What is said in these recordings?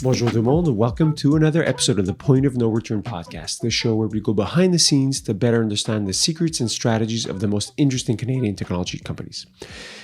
Bonjour tout le monde. Welcome to another episode of the Point of No Return podcast, the show where we go behind the scenes to better understand the secrets and strategies of the most interesting Canadian technology companies.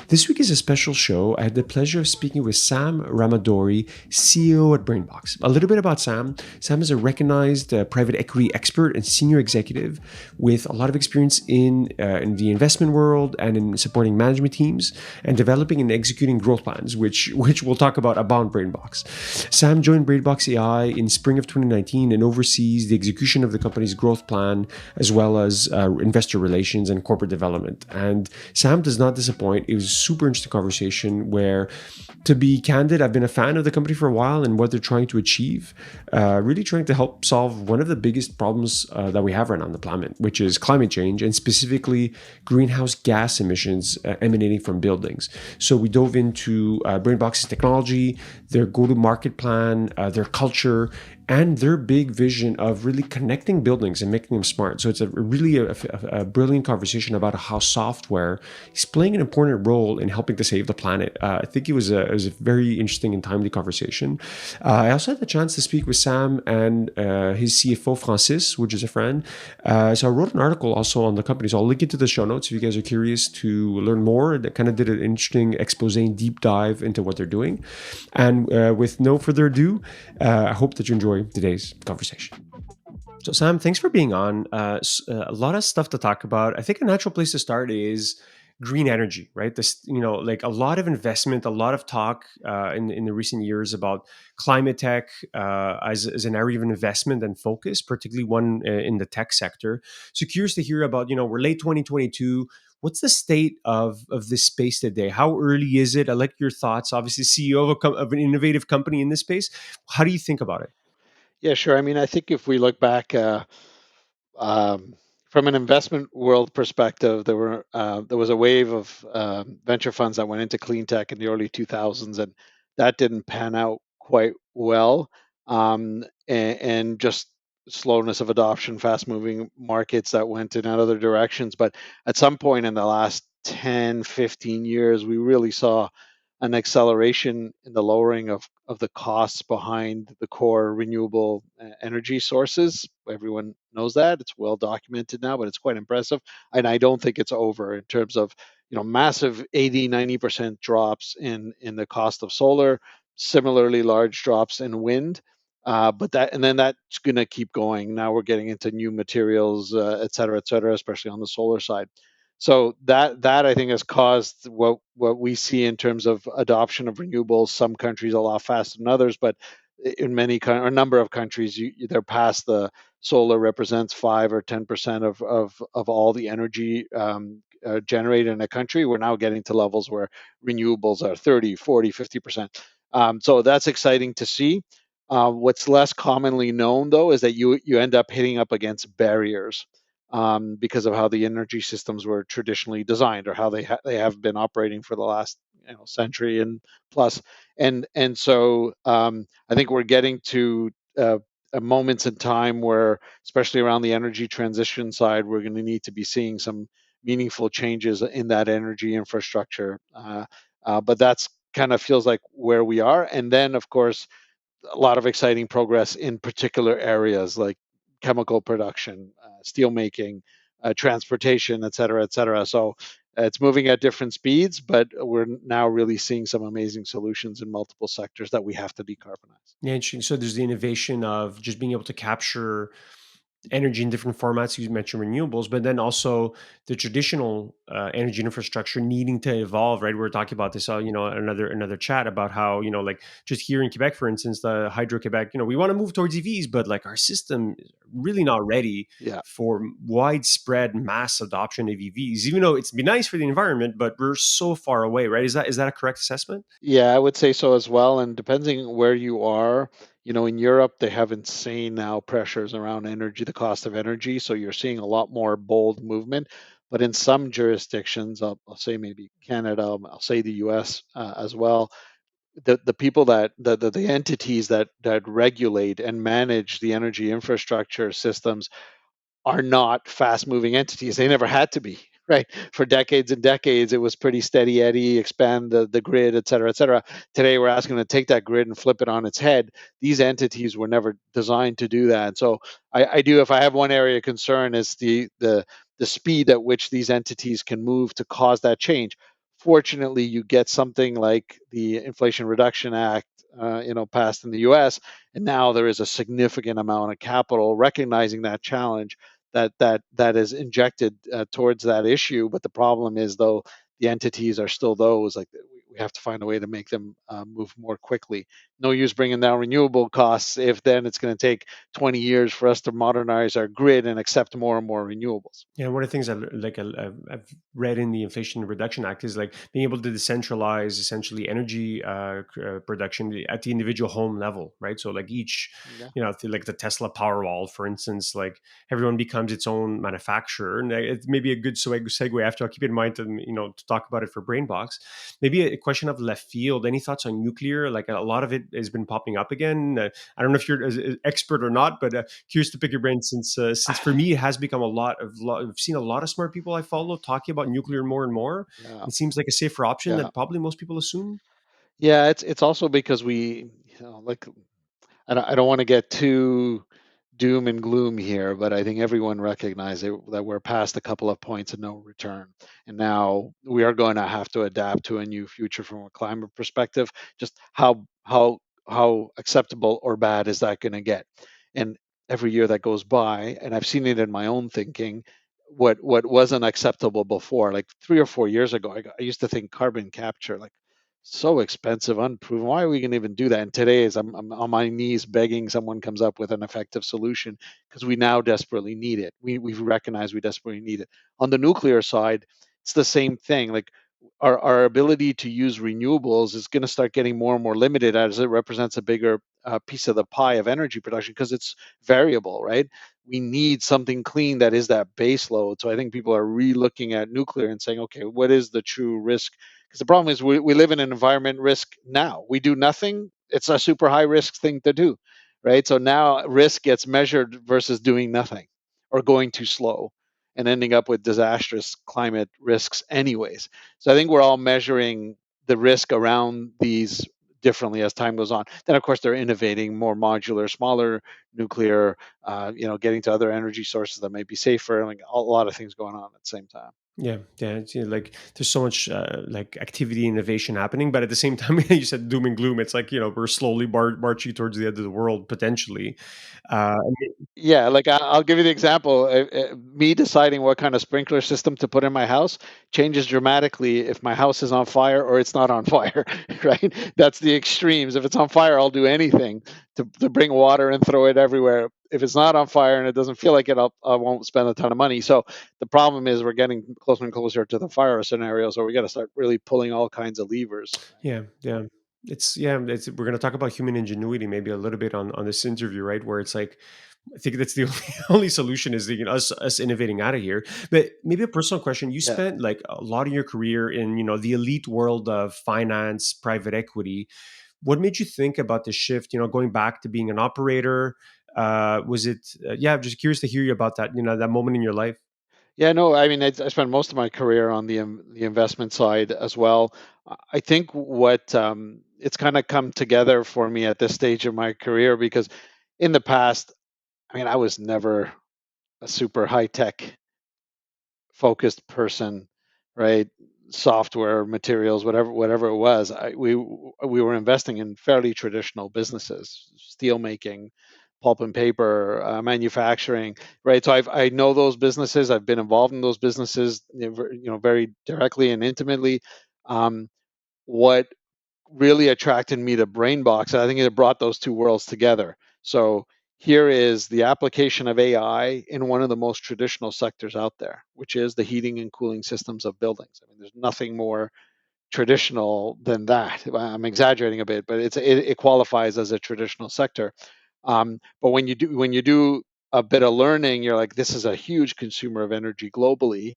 This week is a special show. I had the pleasure of speaking with Sam Ramadori, CEO at BrainBox. A little bit about Sam. Sam is a recognized private equity expert and senior executive with a lot of experience in the investment world and in supporting management teams and developing and executing growth plans, which we'll talk about BrainBox. Sam joined BrainBox AI in spring of 2019 and oversees the execution of the company's growth plan as well as investor relations and corporate development. And Sam does not disappoint. It was a super interesting conversation where, to be candid, I've been a fan of the company for a while and what they're trying to achieve, really trying to help solve one of the biggest problems that we have right now on the planet, which is climate change and specifically greenhouse gas emissions emanating from buildings. So we dove into BrainBox's technology, their go-to-market plan, their culture, and their big vision of really connecting buildings and making them smart. So it's really a brilliant conversation about how software is playing an important role in helping to save the planet. I think it was a very interesting and timely conversation. I also had the chance to speak with Sam and his CFO, Francis, which is a friend. So I wrote an article also on the company. So I'll link it to the show notes if you guys are curious to learn more. That kind of did an interesting expose and deep dive into what they're doing. And with no further ado, I hope that you enjoy today's conversation. So, Sam, thanks for being on. A lot of stuff to talk about. I think a natural place to start is green energy, right? This, like a lot of investment, a lot of talk in the recent years about climate tech as an area of investment and focus, particularly one in the tech sector. So, curious to hear about, we're late 2022. What's the state of this space today? How early is it? I like your thoughts. Obviously, CEO of an innovative company in this space. How do you think about it? Yeah, sure. I mean, I think if we look back um, from an investment world perspective, there was a wave of venture funds that went into clean tech in the early 2000s, and that didn't pan out quite well. And just slowness of adoption, fast moving markets that went in other directions. But at some point in the last 10, 15 years, we really saw an acceleration in the lowering of the costs behind the core renewable energy sources. Everyone knows that. It's well documented now, but it's quite impressive. And I don't think it's over in terms of, massive 80, 90% drops in the cost of solar, similarly large drops in wind. And then that's going to keep going. Now we're getting into new materials, et cetera, especially on the solar side. So that I think has caused what we see in terms of adoption of renewables. Some countries a lot faster than others, but in or a number of countries, they're past the solar represents 5 or 10% of all the energy generated in a country. We're now getting to levels where renewables are 30, 40, 50%. So that's exciting to see. What's less commonly known, though, is that you end up hitting up against barriers because of how the energy systems were traditionally designed or how they have been operating for the last century and plus. And so I think we're getting to moments in time where, especially around the energy transition side, we're going to need to be seeing some meaningful changes in that energy infrastructure. But that's kind of feels like where we are. And then, of course, a lot of exciting progress in particular areas like chemical production, steel making, transportation, et cetera, et cetera. So it's moving at different speeds, but we're now really seeing some amazing solutions in multiple sectors that we have to decarbonize. Yeah, interesting. So there's the innovation of just being able to capture energy in different formats. You mentioned renewables, but then also the traditional energy infrastructure needing to evolve. Right, we were talking about this. Another chat about how like just here in Quebec, for instance, the Hydro Quebec. We want to move towards EVs, but like our system is really not ready Yeah. for widespread mass adoption of EVs. Even though it's be nice for the environment, but we're so far away. Right? Is that a correct assessment? Yeah, I would say so as well. And depending where you are, in Europe, they have insane now pressures around energy, the cost of energy. So you're seeing a lot more bold movement. But in some jurisdictions, I'll say maybe Canada, I'll say the US as well, the people the entities that regulate and manage the energy infrastructure systems are not fast moving entities. They never had to be. right? For decades and decades, it was pretty steady Eddie, expand the grid, et cetera, et cetera. Today, we're asking them to take that grid and flip it on its head. These entities were never designed to do that. So I do, if I have one area of concern, is the speed at which these entities can move to cause that change. Fortunately, you get something like the Inflation Reduction Act, passed in the U.S., and now there is a significant amount of capital recognizing that challenge that is injected towards that issue. But the problem is, though, the entities are still those. Like, we have to find a way to make them move more quickly. No use bringing down renewable costs if then it's going to take 20 years for us to modernize our grid and accept more and more renewables. Yeah, one of the things I've read in the Inflation Reduction Act is like being able to decentralize essentially energy production at the individual home level, right? So like each, Yeah, like the Tesla Powerwall, for instance, like everyone becomes its own manufacturer, and it may be a good segue after. I'll keep it in mind to to talk about it for BrainBox. Maybe a question of left field. Any thoughts on nuclear? Like a lot of it has been popping up again. I don't know if you're an expert or not, but curious to pick your brain since for me it has become I've seen a lot of smart people I follow talking about nuclear more and more. yeah, It seems like a safer option yeah, that probably most people assume. yeah. It's also because like, I don't want to get too doom and gloom here, but I think everyone recognizes that we're past a couple of points of no return. And now we are going to have to adapt to a new future from a climate perspective. Just how acceptable or bad is that going to get? And every year that goes by, and I've seen it in my own thinking, what wasn't acceptable before, like 3 or 4 years ago, I used to think carbon capture, like, so expensive, unproven. Why are we going to even do that? And today, as I'm on my knees begging someone comes up with an effective solution, because we now desperately need it. We've recognized we desperately need it. On the nuclear side, it's the same thing. Like, our ability to use renewables is going to start getting more and more limited as it represents a bigger piece of the pie of energy production, because it's variable, right? We need something clean that is that base load. So I think people are re-looking at nuclear and saying, okay, what is the true risk? Because the problem is, we live in an environment risk now. We do nothing. It's a super high risk thing to do, right? So now risk gets measured versus doing nothing or going too slow and ending up with disastrous climate risks anyways. So I think we're all measuring the risk around these differently as time goes on. Then of course they're innovating more modular, smaller nuclear, getting to other energy sources that might be safer. Like, a lot of things going on at the same time. Yeah, yeah. Like there's so much like activity, innovation happening, but at the same time, you said doom and gloom. It's like we're slowly marching towards the end of the world potentially. Uh, Yeah, like, I'll give you the example. Me deciding what kind of sprinkler system to put in my house changes dramatically if my house is on fire or it's not on fire, right? That's the extremes. If it's on fire, I'll do anything to bring water and throw it everywhere. If it's not on fire and it doesn't feel like it, I won't spend a ton of money. So the problem is, we're getting closer and closer to the fire scenario. So we got to start really pulling all kinds of levers. Yeah, yeah. We're gonna talk about human ingenuity maybe a little bit on this interview, right? Where it's like I think that's the only solution is us innovating out of here. But maybe a personal question: you Yeah. spent like a lot of your career in the elite world of finance, private equity. What made you think about the shift? Going back to being an operator. Was it? Yeah, I'm just curious to hear you about that. That moment in your life. Yeah, no, I mean, I spent most of my career on the investment side as well. I think what it's kind of come together for me at this stage of my career, because in the past, I mean, I was never a super high tech focused person, right? Software, materials, whatever it was. We were investing in fairly traditional businesses, steel making, pulp and paper, manufacturing, right? So I know those businesses. I've been involved in those businesses, very directly and intimately. Um, what really attracted me to BrainBox, and I think it brought those two worlds together. So here is the application of AI in one of the most traditional sectors out there, which is the heating and cooling systems of buildings. I mean, there's nothing more traditional than that. I'm exaggerating a bit, but it qualifies as a traditional sector. But when you do a bit of learning, you're like, this is a huge consumer of energy globally,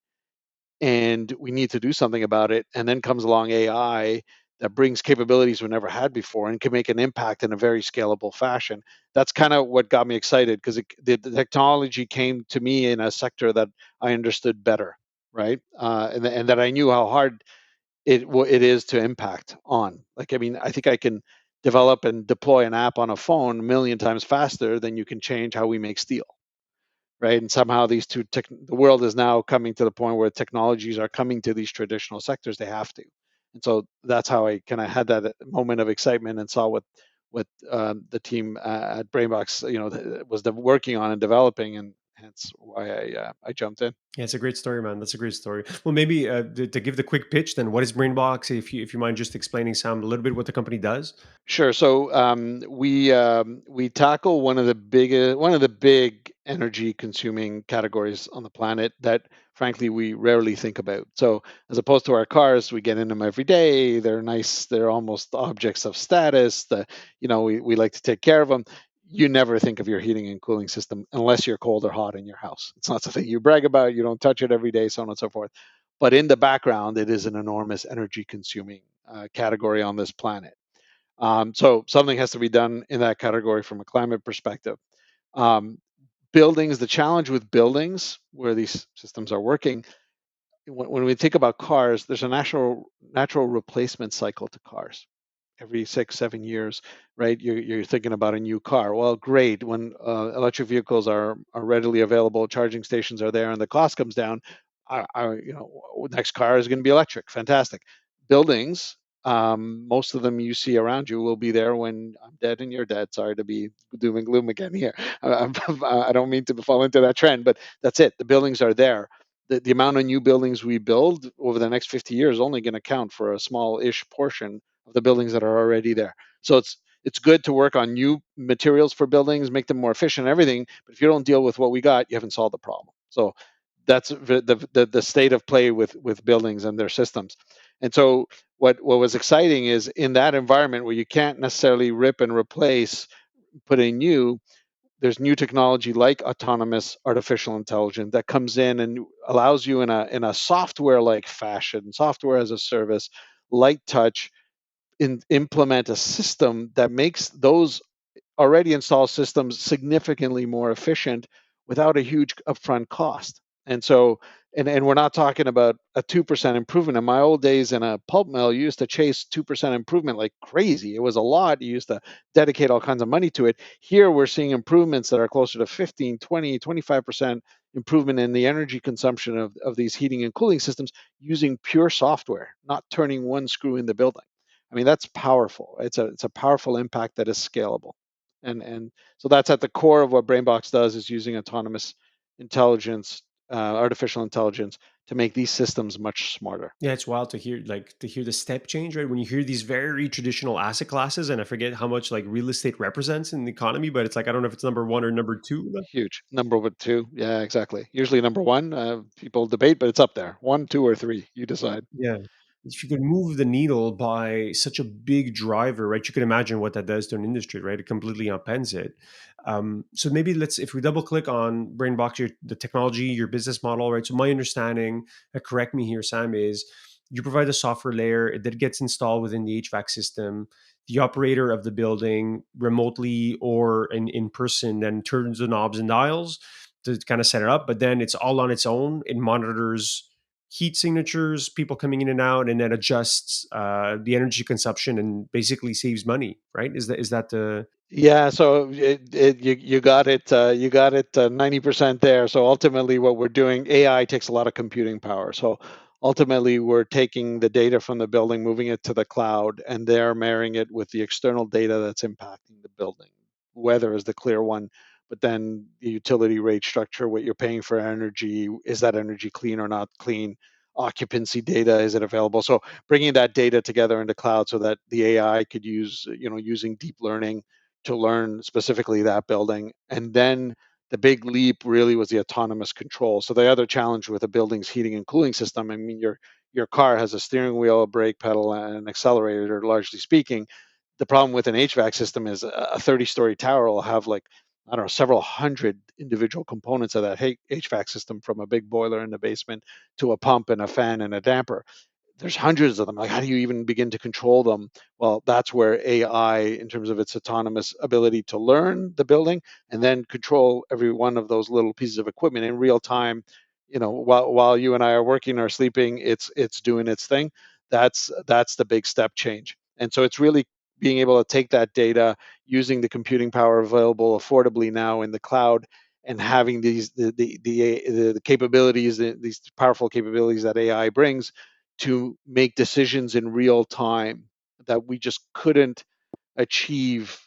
and we need to do something about it. And then comes along AI that brings capabilities we never had before and can make an impact in a very scalable fashion. That's kind of what got me excited, because the technology came to me in a sector that I understood better, right? And that I knew how hard it is to impact on. Like, I mean, I think I can develop and deploy an app on a phone a million times faster than you can change how we make steel, right? And somehow the world is now coming to the point where technologies are coming to these traditional sectors. They have to, and so that's how I kind of had that moment of excitement and saw what the team at BrainBox, was working on and developing, and hence why I jumped in. Yeah, it's a great story, man. That's a great story. Well, maybe to give the quick pitch, then what is BrainBox? If you mind just explaining, Sam, a little bit what the company does. Sure. So we tackle one of the big energy consuming categories on the planet that, frankly, we rarely think about. So as opposed to our cars, we get in them every day. They're nice. They're almost objects of status. We like to take care of them. You never think of your heating and cooling system unless you're cold or hot in your house. It's not something you brag about. You don't touch it every day, so on and so forth. But in the background, it is an enormous energy consuming category on this planet. So something has to be done in that category from a climate perspective. Um, Buildings, the challenge with buildings where these systems are working, when we think about cars, there's a natural replacement cycle to cars every 6 7 years, right? You're thinking about a new car. Well, great, when electric vehicles are readily available, charging stations are there, and the cost comes down. Next car is going to be electric. Fantastic. Buildings, most of them you see around you will be there when I'm dead and you're dead. Sorry to be doom and gloom again here. I don't mean to fall into that trend, but that's it. The buildings are there. The amount of new buildings we build over the next 50 years is only going to count for a small-ish portion of the buildings that are already there. So it's good to work on new materials for buildings, make them more efficient and everything. But if you don't deal with what we got, you haven't solved the problem. So that's the state of play with buildings and their systems. And so what was exciting is in that environment where you can't necessarily rip and replace, put in new, there's new technology like autonomous artificial intelligence that comes in and allows you in a software like fashion, software as a service, light touch, implement a system that makes those already installed systems significantly more efficient without a huge upfront cost. And so, and we're not talking about a 2% improvement. In my old days in a pulp mill, you used to chase 2% improvement like crazy. It was a lot. You used to dedicate all kinds of money to it. Here we're seeing improvements that are closer to 15, 20, 25% improvement in the energy consumption of these heating and cooling systems using pure software, not turning one screw in the building. I mean, that's powerful. It's a powerful impact that is scalable. And so that's at the core of what BrainBox does, is using autonomous intelligence, artificial intelligence, to make these systems much smarter. Yeah, it's wild to hear the step change, right? When you hear these very traditional asset classes, and I forget how much like real estate represents in the economy, but it's like I don't know if it's number one or number two. Huge. Number two. Yeah, exactly. Usually number one, people debate, but it's up there. One, two, or three. You decide. Yeah. If you could move the needle by such a big driver, right? You can imagine what that does to an industry, right? It completely upends it. So maybe if we double click on BrainBox, the technology, your business model, right? So my understanding, correct me here, Sam, is you provide a software layer that gets installed within the HVAC system. The operator of the building remotely or in person then turns the knobs and dials to kind of set it up, but then it's all on its own. It monitors heat signatures, people coming in and out, and then adjusts the energy consumption and basically saves money. Right? Is that the Yeah, so you got it. You got it 90% there. So ultimately, what we're doing, AI takes a lot of computing power. So ultimately, we're taking the data from the building, moving it to the cloud, and they're marrying it with the external data that's impacting the building. Weather is the clear one, but then the utility rate structure, what you're paying for energy, is that energy clean or not clean? Occupancy data, is it available? So bringing that data together into cloud so that the AI could use, using deep learning to learn specifically that building. And then the big leap really was the autonomous control. So the other challenge with a building's heating and cooling system, I mean, your car has a steering wheel, a brake pedal, and an accelerator, largely speaking. The problem with an HVAC system is a 30-story tower will have, like, I don't know, several hundred individual components of that HVAC system, from a big boiler in the basement to a pump and a fan and a damper. There's hundreds of them. Like, how do you even begin to control them? Well, that's where AI, in terms of its autonomous ability to learn the building and then control every one of those little pieces of equipment in real time, while you and I are working or sleeping, it's doing its thing. That's the big step change. And so it's really being able to take that data, using the computing power available affordably now in the cloud, and having the capabilities, these powerful capabilities that AI brings, to make decisions in real time that we just couldn't achieve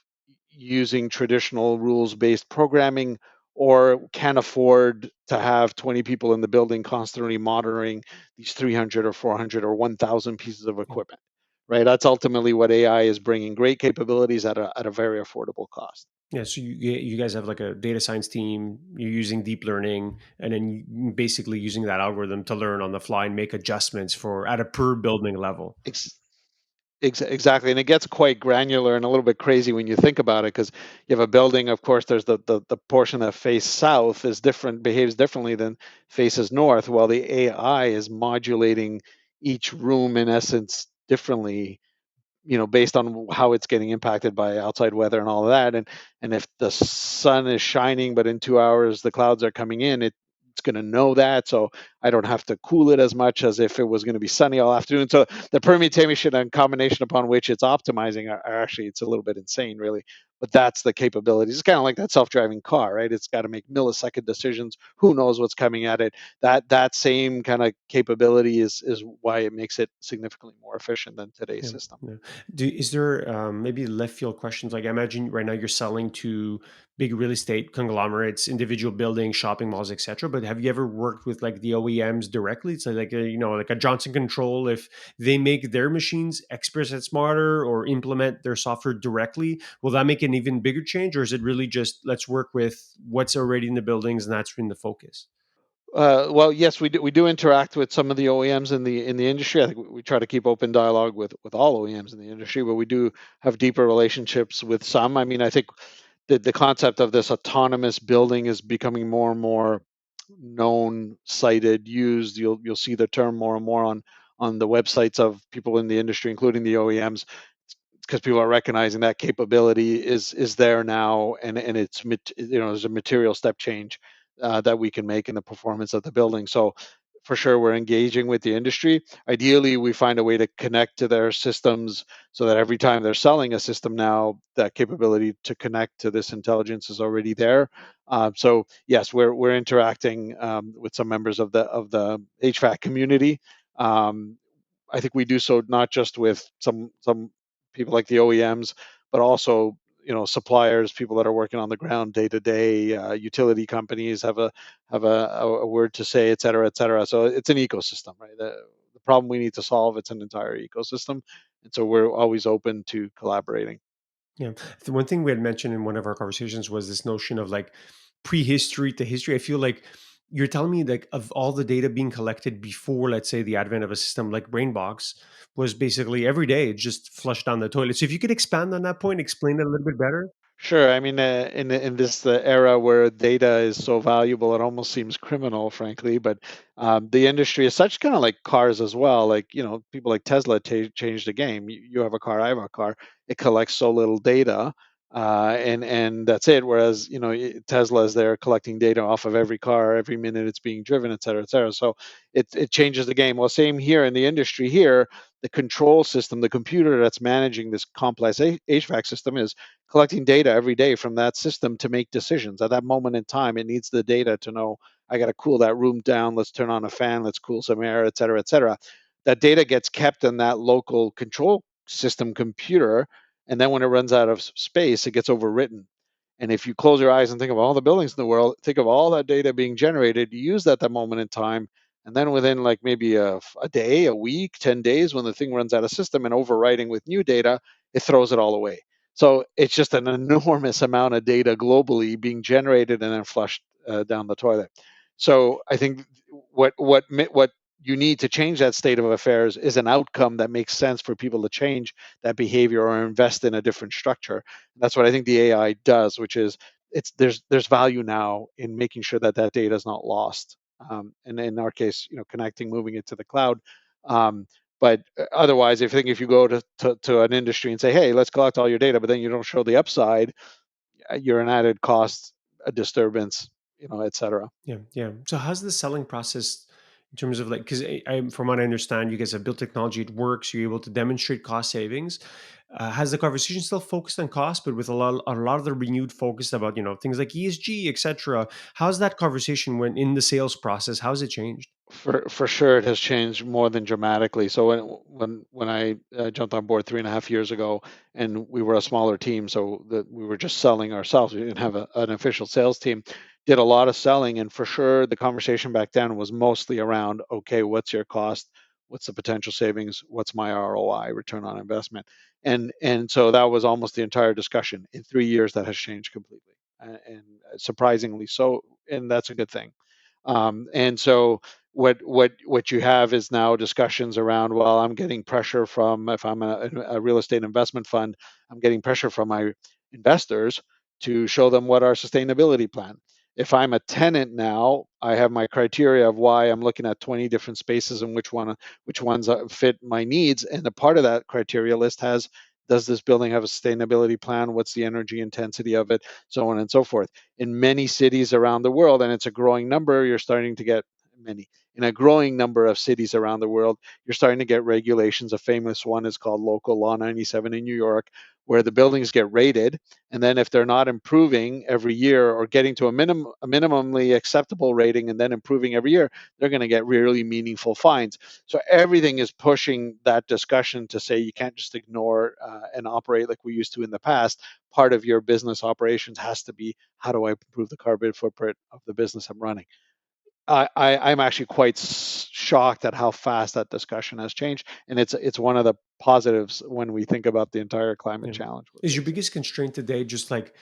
using traditional rules based programming, or can afford to have 20 people in the building constantly monitoring these 300 or 400 or 1000 pieces of Yeah. equipment. Right, that's ultimately what AI is bringing: great capabilities at a very affordable cost. Yeah, so you guys have like a data science team. You're using deep learning, and then basically using that algorithm to learn on the fly and make adjustments for at a per building level. Exactly, and it gets quite granular and a little bit crazy when you think about it, because you have a building. Of course, there's the portion that faces south is different, behaves differently than faces north. Well, the AI is modulating each room in essence differently, based on how it's getting impacted by outside weather and all of that. And if the sun is shining, but in 2 hours the clouds are coming in, it's going to know that. So I don't have to cool it as much as if it was going to be sunny all afternoon. So the permutation and combination upon which it's optimizing are actually, it's a little bit insane, really. But that's the capabilities. It's kind of like that self-driving car, right? It's got to make millisecond decisions. Who knows what's coming at it? That same kind of capability is why it makes it significantly more efficient than today's Yeah, system. yeah. Is there maybe left field questions? Like, I imagine right now you're selling to big real estate conglomerates, individual buildings, shopping malls, etc. But have you ever worked with like the OEMs directly? So like a, like a Johnson Control, if they make their machines express it smarter or implement their software directly, will that make an even bigger change, or is it really just let's work with what's already in the buildings and that's been the focus? Well, yes, we do interact with some of the OEMs in the industry. I think we try to keep open dialogue with all OEMs in the industry, but we do have deeper relationships with some. I mean, I think the concept of this autonomous building is becoming more and more known, cited, used. You'll see the term more and more on the websites of people in the industry, including the OEMs, because people are recognizing that capability is there now, and there's a material step change that we can make in the performance of the building. So for sure, we're engaging with the industry. Ideally, we find a way to connect to their systems, so that every time they're selling a system now, that capability to connect to this intelligence is already there. So yes, we're interacting with some members of the HVAC community. Um, I think we do so not just with some people like the OEMs, but also suppliers, people that are working on the ground day to day. Utility companies have a word to say, et cetera, et cetera. So it's an ecosystem, right? The problem we need to solve, it's an entire ecosystem, and so we're always open to collaborating. Yeah. The one thing we had mentioned in one of our conversations was this notion of like prehistory to history. I feel like you're telling me like of all the data being collected before, let's say, the advent of a system like BrainBox was basically every day it just flushed down the toilet. So if you could expand on that point, explain it a little bit better. Sure. I mean, in this era where data is so valuable, it almost seems criminal, frankly. But the industry is such, kind of like cars as well. Like, people like Tesla changed the game. You have a car, I have a car. It collects so little data, and that's it. Whereas, Tesla is there collecting data off of every car, every minute it's being driven, et cetera, et cetera. So it changes the game. Well, same here in the industry. Here, the control system, the computer that's managing this complex HVAC system, is collecting data every day from that system to make decisions. At that moment in time, it needs the data to know, I got to cool that room down. Let's turn on a fan. Let's cool some air, et cetera, et cetera. That data gets kept in that local control system computer. And then when it runs out of space, it gets overwritten. And if you close your eyes and think of all the buildings in the world, think of all that data being generated, you use that moment in time. And then within like maybe a day, a week, 10 days, when the thing runs out of system and overwriting with new data, it throws it all away. So it's just an enormous amount of data globally being generated and then flushed down the toilet. So I think what you need to change that state of affairs is an outcome that makes sense for people to change that behavior or invest in a different structure. And that's what I think the AI does, which is, there's value now in making sure that that data is not lost. And in our case, connecting, moving it to the cloud. Um, but otherwise, if you go to an industry and say, hey, let's collect all your data, but then you don't show the upside, you're an added cost, a disturbance. etc. Yeah, yeah. So how's the selling process in terms of like, because from what I understand, you guys have built technology, it works, you're able to demonstrate cost savings. Has the conversation still focused on cost, but with a lot of the renewed focus about things like ESG, etc.? How's that conversation when in the sales process? How's it changed? For sure, it has changed more than dramatically. So when I jumped on board 3.5 years ago, and we were a smaller team, so that we were just selling ourselves. We didn't have an official sales team. Did a lot of selling, and for sure, the conversation back then was mostly around, okay, what's your cost? What's the potential savings? What's my ROI, return on investment? And so that was almost the entire discussion. In 3 years, that has changed completely, and surprisingly so, and that's a good thing. And so what you have is now discussions around, well, I'm getting pressure from, if I'm a real estate investment fund, I'm getting pressure from my investors to show them what our sustainability plan. If I'm a tenant now, I have my criteria of why I'm looking at 20 different spaces and which ones fit my needs. And a part of that criteria list has, does this building have a sustainability plan? What's the energy intensity of it? So on and so forth. In many cities around the world, and it's a growing number, you're starting to get many in a growing number of cities around the world, you're starting to get regulations. A famous one is called Local Law 97 in New York, where the buildings get rated, and then if they're not improving every year or getting to a minimally acceptable rating and then improving every year, they're going to get really meaningful fines. So everything is pushing that discussion to say you can't just ignore and operate like we used to in the past. Part of your business operations has to be, how do I improve the carbon footprint of the business I'm running? I'm actually quite shocked at how fast that discussion has changed, and it's one of the positives when we think about the entire climate Yeah. challenge we're Is your facing. biggest constraint today just like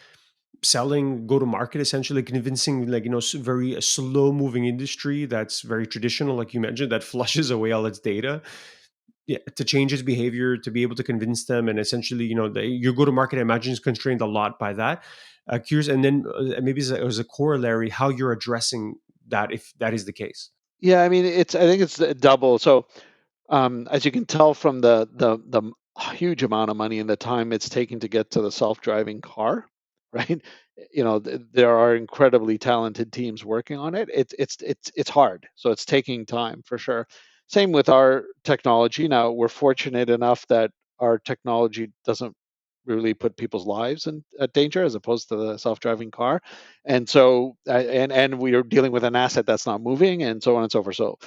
selling, go to market, essentially convincing, like very a slow moving industry that's very traditional, like you mentioned, that flushes away all its data, yeah, to change its behavior, to be able to convince them, and essentially, your go to market, I imagine, is constrained a lot by that. Curious, and then maybe as a corollary, how you're addressing that, if that is the case. Yeah, I mean, I think it's double. So as you can tell from the huge amount of money and the time it's taking to get to the self-driving car, right? There are incredibly talented teams working on it. It's hard, so it's taking time for sure. Same with our technology. Now we're fortunate enough that our technology doesn't really put people's lives in danger as opposed to the self-driving car, and so and we are dealing with an asset that's not moving, and so on and so forth. So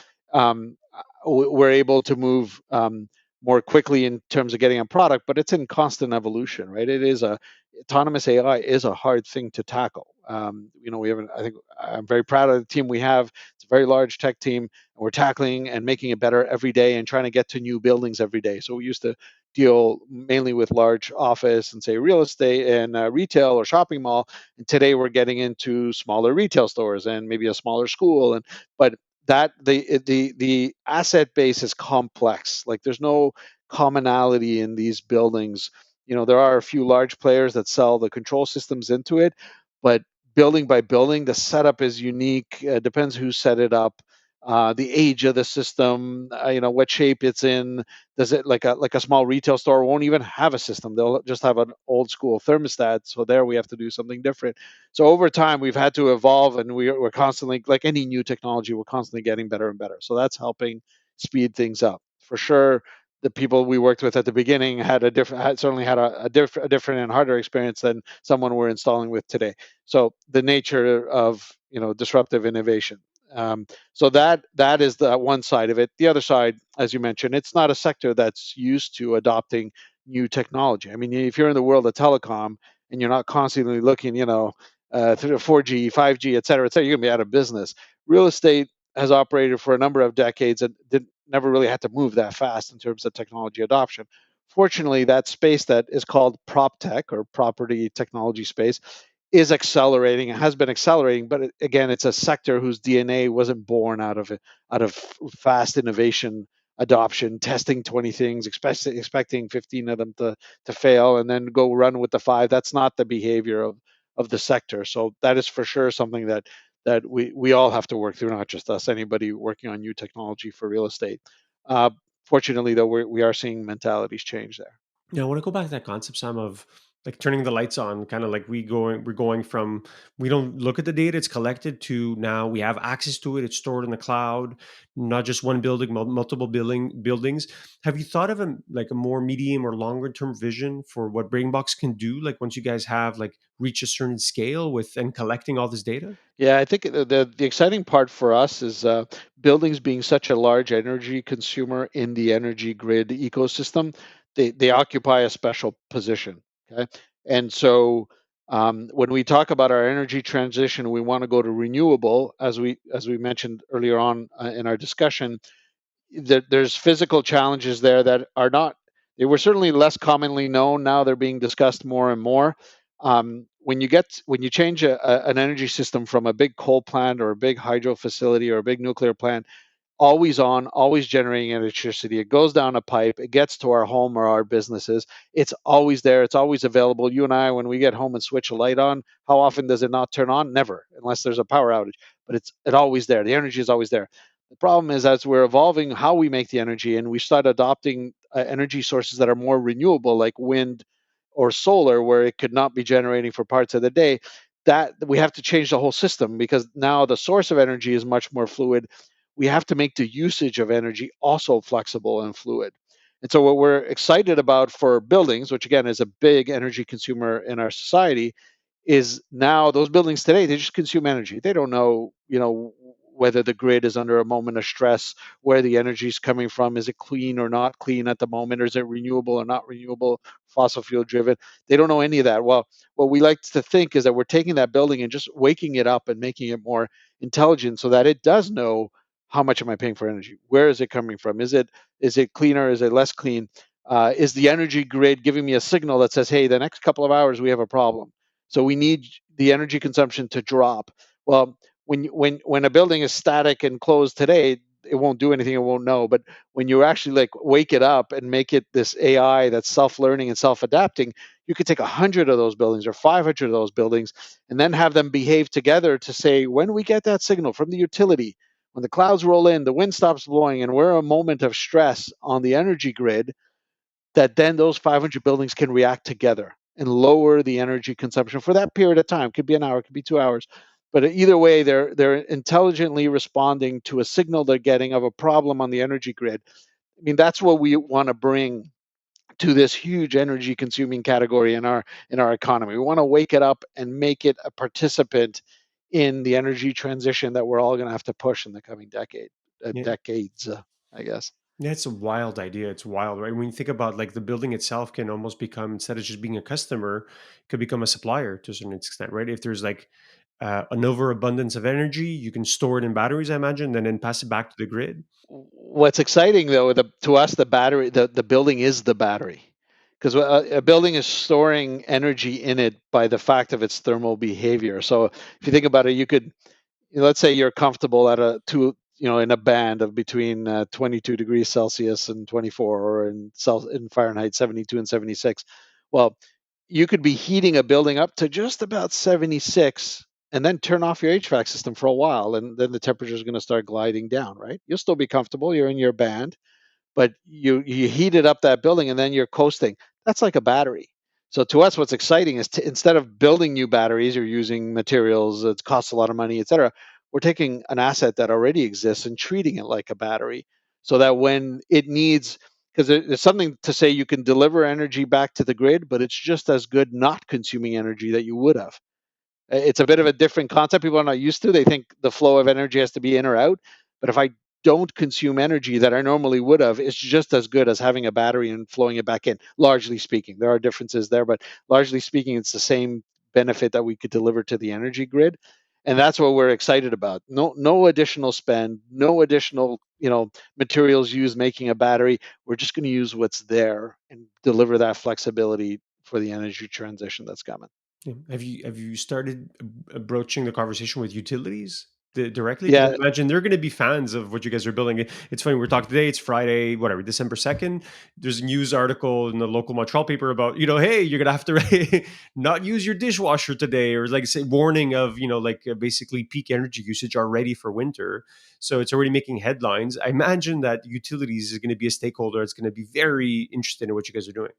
we're able to move more quickly in terms of getting a product, but it's in constant evolution, right? It is a Autonomous AI is a hard thing to tackle. We have, I think, I'm very proud of the team we have. It's a very large tech team, and we're tackling and making it better every day and trying to get to new buildings every day. So we used to deal mainly with large office and say real estate and retail or shopping mall, and today we're getting into smaller retail stores and maybe a smaller school, and but that the asset base is complex. Like there's no commonality in these buildings. There are a few large players that sell the control systems into it, but building by building, the setup is unique. Depends who set it up, the age of the system, what shape it's in. Does it, like a small retail store won't even have a system? They'll just have an old school thermostat. So there we have to do something different. So over time, we've had to evolve, and we're constantly, like any new technology, we're constantly getting better and better. So that's helping speed things up for sure. The people we worked with at the beginning certainly had a different and harder experience than someone we're installing with today. So the nature of disruptive innovation. So that is the one side of it. The other side, as you mentioned, it's not a sector that's used to adopting new technology. I mean, if you're in the world of telecom and you're not constantly looking, through 4G, 5G, et cetera, you're gonna be out of business. Real estate has operated for a number of decades and never really had to move that fast in terms of technology adoption. Fortunately, that space that is called prop tech or property technology space is accelerating. It has been accelerating, but again, it's a sector whose DNA wasn't born out of fast innovation adoption, testing 20 things, expecting 15 of them to fail, and then go run with the five. That's not the behavior of the sector. So that is for sure something that we all have to work through, not just us. Anybody working on new technology for real estate. Uh, Fortunately, though, we are seeing mentalities change there. Yeah, I want to go back to that concept, Sam, of like turning the lights on, kind of like we're going from, we don't look at the data, it's collected, to now we have access to it, it's stored in the cloud, not just one building, multiple buildings. Have you thought of a, like a more medium or longer term vision for what BrainBox can do, like once you guys have like reached a certain scale with and collecting all this data? Yeah, I think the exciting part for us is buildings being such a large energy consumer in the energy grid ecosystem. They occupy a special position. Okay, and so when we talk about our energy transition, we want to go to renewable, as we mentioned earlier on in our discussion. There's physical challenges there that are not, they were certainly less commonly known. Now they're being discussed more and more. When you change an energy system from a big coal plant or a big hydro facility or a big nuclear plant, always on, always generating electricity. It goes down a pipe, it gets to our home or our businesses. It's always there, it's always available. You and I, when we get home and switch a light on, how often does it not turn on? Never, unless there's a power outage. But it's always there. The energy is always there. The problem is, as we're evolving how we make the energy and we start adopting energy sources that are more renewable, like wind or solar, where it could not be generating for parts of the day, that we have to change the whole system, because now the source of energy is much more fluid. We have to make the usage of energy also flexible and fluid. And so, what we're excited about for buildings, which again is a big energy consumer in our society, is now those buildings today, they just consume energy. They don't know, whether the grid is under a moment of stress, where the energy is coming from. Is it clean or not clean at the moment? Or is it renewable or not renewable, fossil fuel driven? They don't know any of that. Well, what we like to think is that we're taking that building and just waking it up and making it more intelligent so that it does know, how much am I paying for energy? Where is it coming from? Is it cleaner? Is it less clean? Is the energy grid giving me a signal that says, hey, the next couple of hours we have a problem, so we need the energy consumption to drop? Well, when a building is static and closed today, it won't do anything. It won't know. But when you actually like wake it up and make it this AI that's self-learning and self-adapting, you could take 100 of those buildings or 500 of those buildings and then have them behave together to say, when we get that signal from the utility, when the clouds roll in, the wind stops blowing, and we're a moment of stress on the energy grid, that then those 500 buildings can react together and lower the energy consumption for that period of time. It could be an hour, it could be 2 hours. But either way, they're intelligently responding to a signal they're getting of a problem on the energy grid. I mean, that's what we want to bring to this huge energy consuming category in our economy. We want to wake it up and make it a participant in the energy transition that we're all going to have to push in the coming decades, I guess. Yeah, it's a wild idea. It's wild, right? When you think about like the building itself can almost become, instead of just being a customer, it could become a supplier to a certain extent, right? If there's like an overabundance of energy, you can store it in batteries, I imagine, and then pass it back to the grid. What's exciting though, to us, the battery, the building is the battery, because a building is storing energy in it by the fact of its thermal behavior. So if you think about it, you could, let's say you're comfortable at a two, in a band of between 22 degrees Celsius and 24, or in Fahrenheit 72 and 76. Well, you could be heating a building up to just about 76 and then turn off your HVAC system for a while, and then the temperature is going to start gliding down, right? You'll still be comfortable, you're in your band, but you heated up that building and then you're coasting. That's like a battery. So to us, what's exciting is, instead of building new batteries or using materials that costs a lot of money, et cetera, we're taking an asset that already exists and treating it like a battery, so that when it needs, because there's something to say you can deliver energy back to the grid, but it's just as good not consuming energy that you would have. It's a bit of a different concept. People are not used to. They think the flow of energy has to be in or out. But if I don't consume energy that I normally would have, it's just as good as having a battery and flowing it back in. Largely speaking, there are differences there, but largely speaking, it's the same benefit that we could deliver to the energy grid. And that's what we're excited about. No additional spend, no additional, materials used making a battery. We're just going to use what's there and deliver that flexibility for the energy transition that's coming. Yeah. Have you started broaching the conversation with utilities directly? Because I Yeah, imagine they're going to be fans of what you guys are building. It's funny, we're talking today. It's Friday, whatever, December 2nd. There's a news article in the local Montreal paper about, hey, you're gonna have to not use your dishwasher today, or like say warning of like basically peak energy usage already for winter. So it's already making headlines. I imagine that utilities is going to be a stakeholder. It's going to be very interested in what you guys are doing.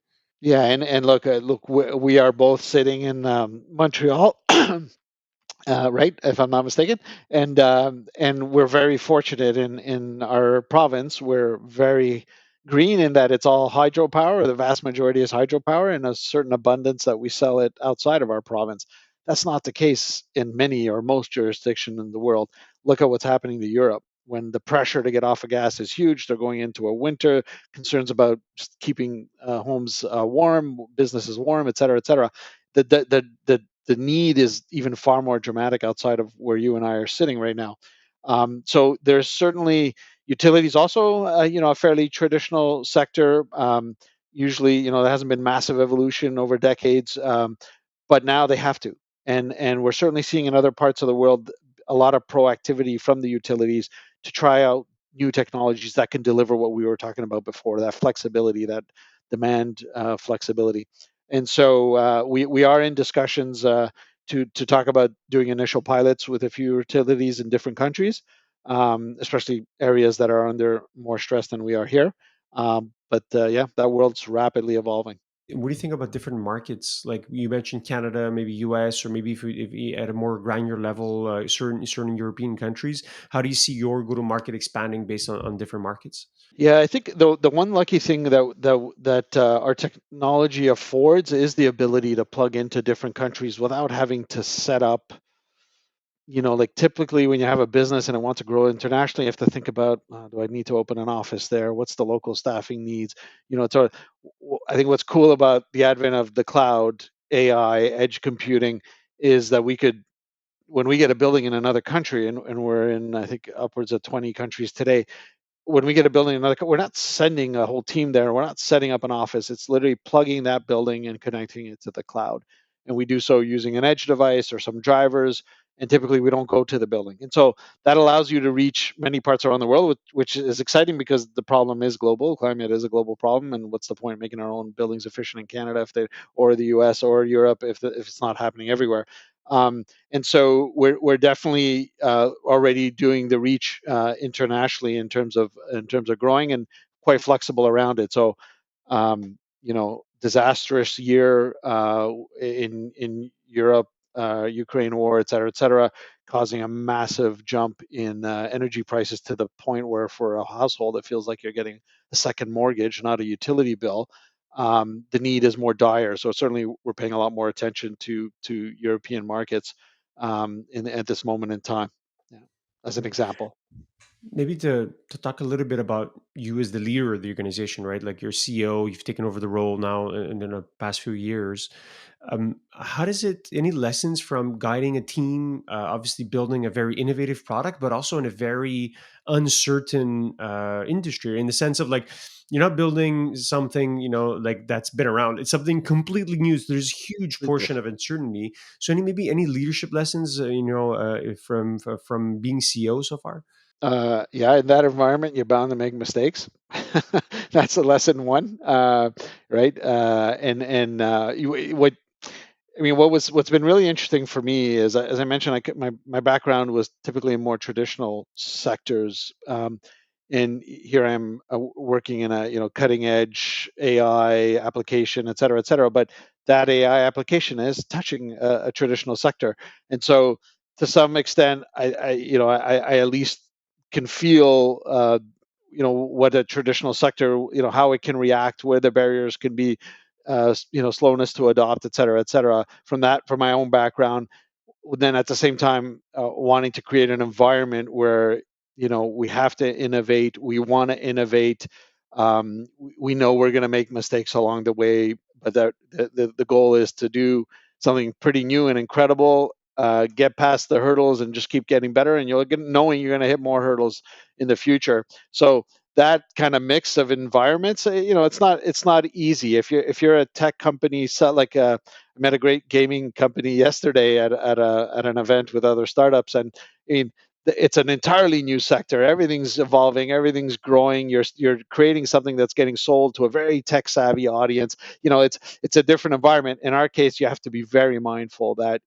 Yeah, and look, we are both sitting in Montreal, right? If I'm not mistaken, and we're very fortunate in our province. We're very green in that it's all hydropower. The vast majority is hydropower, and a certain abundance that we sell it outside of our province. That's not the case in many or most jurisdictions in the world. Look at what's happening to Europe. When the pressure to get off of gas is huge, they're going into a winter, concerns about just keeping homes warm, businesses warm, et cetera, et cetera. The need is even far more dramatic outside of where you and I are sitting right now. So there's certainly utilities also, a fairly traditional sector. Usually, there hasn't been massive evolution over decades, but now they have to. And we're certainly seeing in other parts of the world a lot of proactivity from the utilities to try out new technologies that can deliver what we were talking about before, that flexibility, that demand flexibility. And so we are in discussions to talk about doing initial pilots with a few utilities in different countries, especially areas that are under more stress than we are here. But yeah, that world's rapidly evolving. What do you think about different markets? Like you mentioned Canada, maybe US, or maybe if you at a more granular level, certain European countries. How do you see your go-to-market expanding based on different markets? Yeah, I think the one lucky thing that our technology affords is the ability to plug into different countries without having to set up. Like typically when you have a business and it wants to grow internationally, you have to think about, do I need to open an office there? What's the local staffing needs? So I think what's cool about the advent of the cloud, AI, edge computing, is that we could, when we get a building in another country, and we're in, I think, upwards of 20 countries today, when we get a building in another, we're not sending a whole team there. We're not setting up an office. It's literally plugging that building and connecting it to the cloud. And we do so using an edge device or some drivers. And typically we don't go to the building. And so that allows you to reach many parts around the world, which is exciting because the problem is global. Climate is a global problem. And what's the point of making our own buildings efficient in Canada or the US or Europe if it's not happening everywhere? And so we're definitely already doing the reach internationally in terms of growing and quite flexible around it. So disastrous year in Europe, Ukraine war, et cetera, causing a massive jump in energy prices to the point where for a household it feels like you're getting a second mortgage, not a utility bill. The need is more dire. So certainly we're paying a lot more attention to European markets at this moment in time. Yeah, as an example. Maybe to talk a little bit about you as the leader of the organization, right? Like you're CEO, you've taken over the role now in the past few years. How does it? Any lessons from guiding a team? Obviously, building a very innovative product, but also in a very uncertain industry, in the sense of like you're not building something like that's been around. It's something completely new. So there's huge portion of uncertainty. So any leadership lessons, from being CEO so far? Yeah, in that environment, you're bound to make mistakes. That's a lesson one, right? What I mean, what's been really interesting for me is, as I mentioned, my background was typically in more traditional sectors, and here I am working in a cutting edge AI application, et cetera, et cetera. But that AI application is touching a traditional sector, and so to some extent, I at least can feel what a traditional sector, how it can react, where the barriers can be, slowness to adopt, et cetera. From my own background, then at the same time wanting to create an environment where we have to innovate, we want to innovate, we know we're going to make mistakes along the way, but that the goal is to do something pretty new and incredible, get past the hurdles and just keep getting better, and you'll get knowing you're going to hit more hurdles in the future. So that kind of mix of environments, it's not easy. If you're a tech company, so like I met a great gaming company yesterday at an event with other startups, and I mean, it's an entirely new sector. Everything's evolving, everything's growing. You're creating something that's getting sold to a very tech savvy audience. It's a different environment. In our case, you have to be very mindful that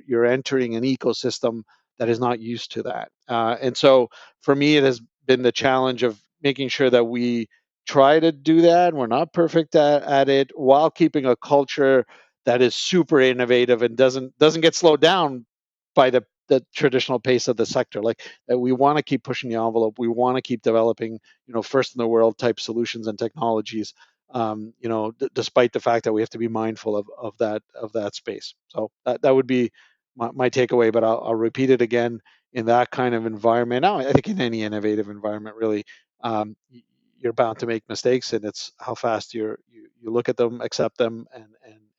you're entering an ecosystem that is not used to that. And so for me, it has been the challenge of making sure that we try to do that. We're not perfect at it, while keeping a culture that is super innovative and doesn't get slowed down by the traditional pace of the sector. Like, we want to keep pushing the envelope. We want to keep developing, first in the world type solutions and technologies. Despite the fact that we have to be mindful of that space. So that would be my takeaway. But I'll repeat it again: in that kind of environment, now I think in any innovative environment, really, you're bound to make mistakes, and it's how fast you look at them, accept them,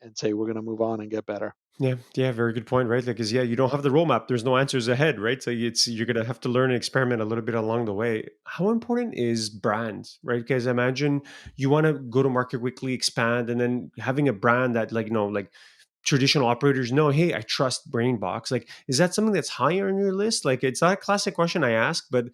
and say we're going to move on and get better. Yeah, yeah, very good point, right? Like, because yeah, you don't have the roadmap. There's no answers ahead, right? So you're gonna have to learn and experiment a little bit along the way. How important is brand, right? Because imagine you want to go to market quickly, expand, and then having a brand that, like, like traditional operators know, hey, I trust BrainBox. Like, is that something that's higher on your list? Like, it's not a classic question I ask, but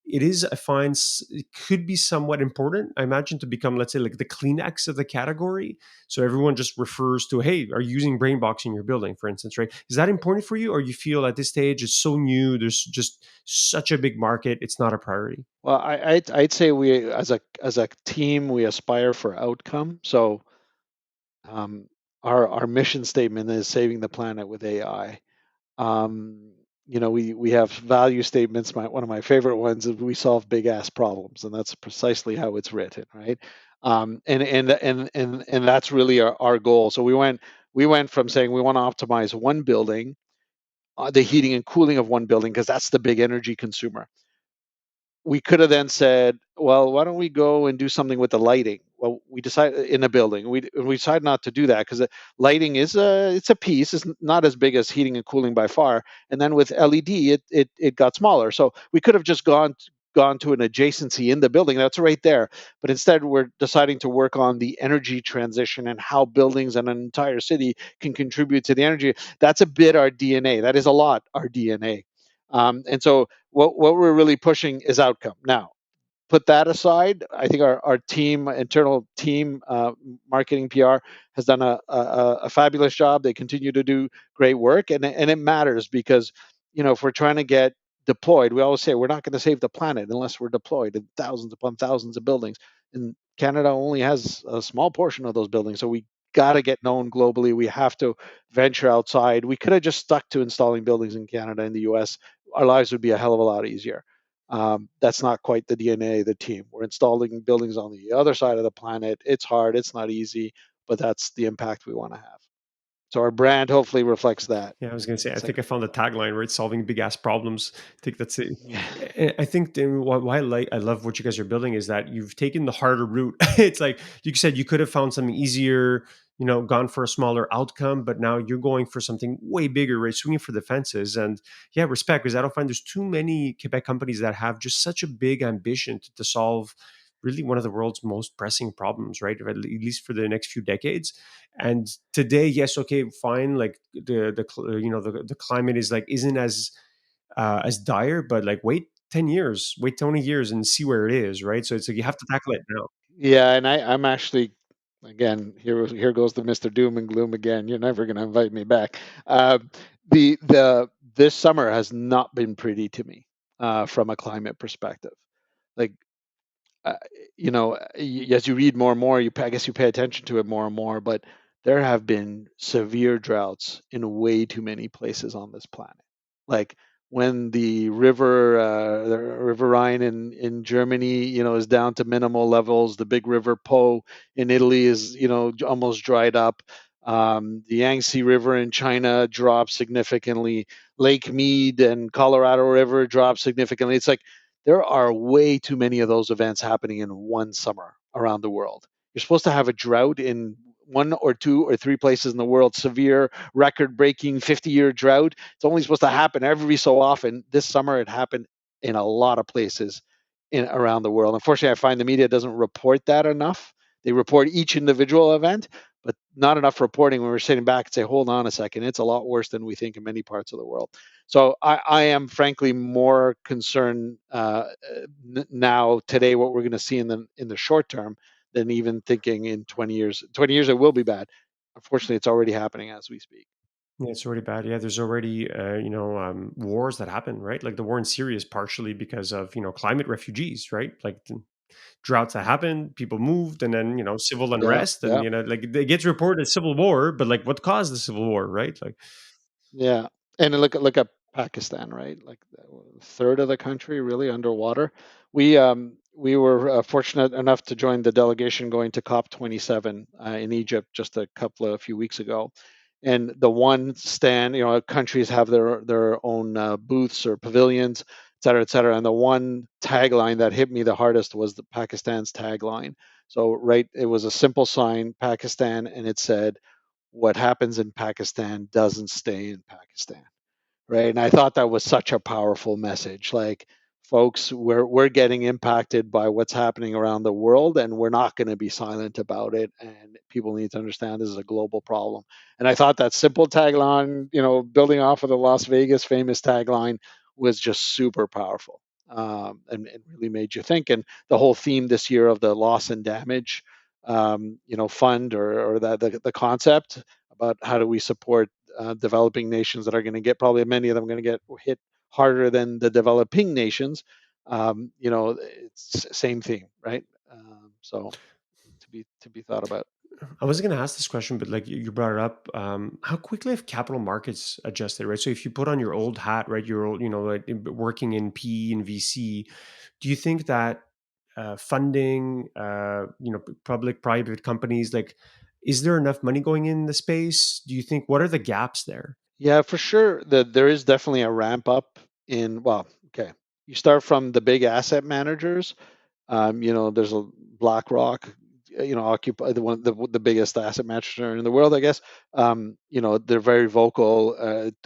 it is, I find it could be somewhat important, I imagine, to become, let's say, like the Kleenex of the category. So everyone just refers to, hey, are you using BrainBox in your building, for instance, right? Is that important for you? Or you feel at this stage it's so new, there's just such a big market, it's not a priority? Well, I'd say we, as a team, we aspire for outcome. So, um, our mission statement is saving the planet with AI. Um, we have value statements. One of my favorite ones is we solve big ass problems, and that's precisely how it's written, right? And that's really our goal. So we went from saying we want to optimize one building, the heating and cooling of one building, because that's the big energy consumer. We could have then said, well, why don't we go and do something with the lighting? Well, we decided in a building. We decided not to do that because lighting it's a piece. It's not as big as heating and cooling by far. And then with LED, it got smaller. So we could have just gone to an adjacency in the building that's right there. But instead, we're deciding to work on the energy transition and how buildings and an entire city can contribute to the energy. That's a bit our DNA. That is a lot our DNA. And so what we're really pushing is outcome. Now, put that aside, I think our team, internal team, marketing PR, has done a fabulous job. They continue to do great work, and it matters because, if we're trying to get deployed, we always say we're not going to save the planet unless we're deployed in thousands upon thousands of buildings. And Canada only has a small portion of those buildings, so we got to get known globally. We have to venture outside. We could have just stuck to installing buildings in Canada and the U.S. Our lives would be a hell of a lot easier. That's not quite the DNA of the team. We're installing buildings on the other side of the planet. It's hard, it's not easy, but that's the impact we want to have. So our brand hopefully reflects that. Yeah, I was gonna say, I It's like, think I found the tagline, right? Solving big ass problems. I think that's it. yeah, I think why I love what you guys are building is that you've taken the harder route. It's like you said, you could have found something easier, gone for a smaller outcome, but now you're going for something way bigger, right? Swinging for the fences. And yeah, respect, because I don't find there's too many Quebec companies that have just such a big ambition to solve really one of the world's most pressing problems, right? At least for the next few decades. And today, yes, okay, fine. Like the climate is like isn't as dire, but like wait 10 years, wait 20 years, and see where it is, right? So it's like you have to tackle it now. yeah, and I'm actually, again, here goes the Mr. Doom and Gloom again. You're never going to invite me back. The This summer has not been pretty to me, from a climate perspective. Like, uh, as you read more and more, I guess you pay attention to it more and more. But there have been severe droughts in way too many places on this planet. Like, when the River Rhine in Germany, is down to minimal levels. The big River Po in Italy is, almost dried up. The Yangtze River in China dropped significantly. Lake Mead and Colorado River dropped significantly. It's like there are way too many of those events happening in one summer around the world. You're supposed to have a drought in one or two or three places in the world, severe, record breaking 50-year drought. It's only supposed to happen every so often. This summer, it happened in a lot of places in around the world. Unfortunately, I find the media doesn't report that enough. They report each individual event, but not enough reporting when we're sitting back and say, hold on a second, it's a lot worse than we think in many parts of the world. So I am frankly more concerned, now today what we're going to see in the short term than even thinking in 20 years. 20 years it will be bad. Unfortunately, it's already happening as we speak. Yeah, it's already bad. Yeah, there's already wars that happen, right? Like the war in Syria is partially because of climate refugees, right? Like droughts that happened, people moved, and then civil Yeah, unrest, and yeah. like it gets reported as civil war, but like what caused the civil war, right? Like, Yeah, and then look at Pakistan, right? Like a third of the country really underwater. We were fortunate enough to join the delegation going to COP27 in Egypt just a few weeks ago, and the one stand, countries have their own booths or pavilions, et cetera, et cetera. And the one tagline that hit me the hardest was the Pakistan's tagline. So right, it was a simple sign, Pakistan, and it said, "What happens in Pakistan doesn't stay in Pakistan." Right? And I thought that was such a powerful message. Like, folks, we're getting impacted by what's happening around the world, and we're not going to be silent about it. And people need to understand this is a global problem. And I thought that simple tagline, building off of the Las Vegas famous tagline, was just super powerful. And really made you think. And the whole theme this year of the loss and damage, fund, or the concept about how do we support developing nations that are going to get, probably many of them going to get hit harder than the developing nations. It's same theme, right? So to be thought about. I wasn't going to ask this question, but like you brought it up, how quickly have capital markets adjusted, right? So if you put on your old hat, right, your old, like working in PE and VC, do you think that funding, public private companies, like, is there enough money going in the space? Do you think, what are the gaps there? Yeah, for sure. There is definitely a ramp up in, well, okay. You start from the big asset managers. There's a BlackRock, occupy the biggest asset manager in the world, I guess. They're very vocal,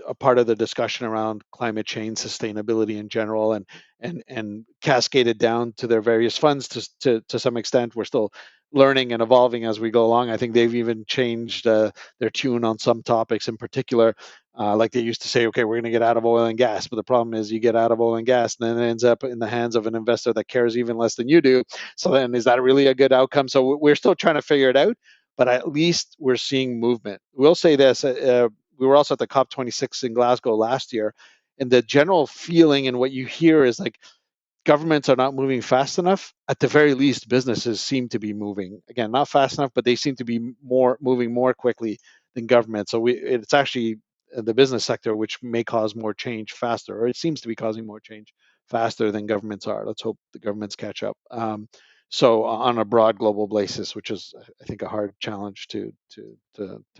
a part of the discussion around climate change, sustainability in general, and cascaded down to their various funds to some extent. We're still learning and evolving as we go along. I think they've even changed their tune on some topics in particular. Like they used to say, okay, we're going to get out of oil and gas, but the problem is you get out of oil and gas, and then it ends up in the hands of an investor that cares even less than you do. So then, is that really a good outcome? So we're still trying to figure it out, but at least we're seeing movement. We'll say this: we were also at the COP26 in Glasgow last year, and the general feeling and what you hear is like, governments are not moving fast enough. At the very least, businesses seem to be moving. Again, not fast enough, but they seem to be moving more quickly than government. So it's actually the business sector which may cause more change faster, or it seems to be causing more change faster than governments are. Let's hope the governments catch up. So on a broad global basis, which is, I think, a hard challenge to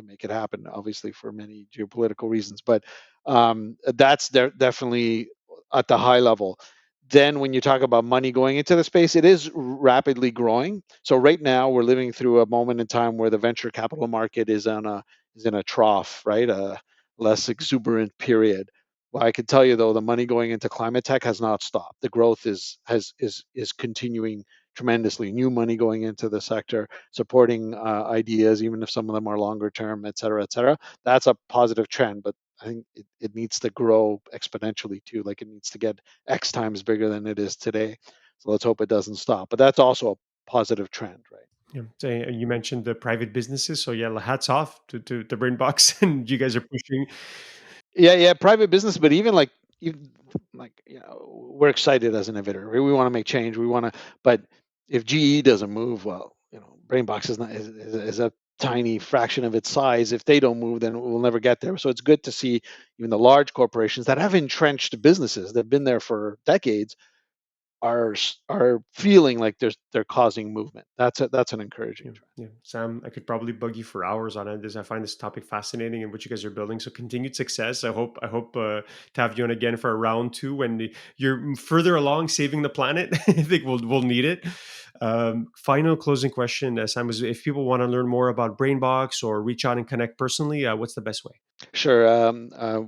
make it happen, obviously for many geopolitical reasons, but that's definitely at the high level. Then when you talk about money going into the space, it is rapidly growing. So right now we're living through a moment in time where the venture capital market is in a trough, right? A less exuberant period. Well, I can tell you though, the money going into climate tech has not stopped. The growth is continuing tremendously. New money going into the sector, supporting ideas, even if some of them are longer term, et cetera, et cetera. That's a positive trend, but I think it needs to grow exponentially too. Like it needs to get X times bigger than it is today. So let's hope it doesn't stop. But that's also a positive trend, right? Yeah. So you mentioned the private businesses. So yeah, hats off to the BrainBox, and you guys are pushing. Yeah, yeah, private business, but even like, we're excited as an innovator. We want to make change. We want to, but if GE doesn't move, well, BrainBox is not is a tiny fraction of its size. If they don't move, then we'll never get there. So it's good to see even the large corporations that have entrenched businesses that have been there for decades are feeling like they're causing movement. That's an encouraging Yeah, trend. yeah. Sam, I could probably bug you for hours on it. This I find this topic fascinating and what you guys are building. So continued success. I hope to have you on again for a round two when you're further along saving the planet. I think we'll need it. Final closing question, Sam, is if people want to learn more about BrainBox or reach out and connect personally, what's the best way? Sure.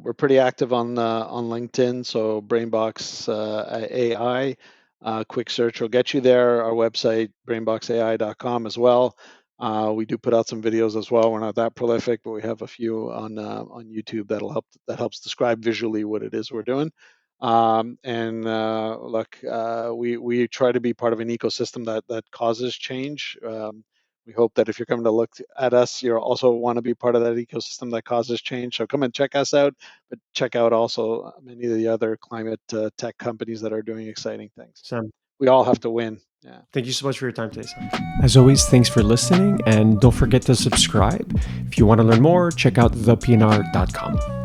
We're pretty active on LinkedIn, so BrainBox AI. Quick search will get you there. Our website, brainboxai.com, as well. We do put out some videos as well. We're not that prolific, but we have a few on YouTube that helps describe visually what it is we're doing. And look, we try to be part of an ecosystem that causes change. We hope that if you're coming to look at us, you also want to be part of that ecosystem that causes change. So come and check us out, but check out also many of the other climate tech companies that are doing exciting things. Sam, We all have to win. Yeah. Thank you so much for your time today, Sam. As always, thanks for listening, and don't forget to subscribe. If you want to learn more, check out thepnr.com.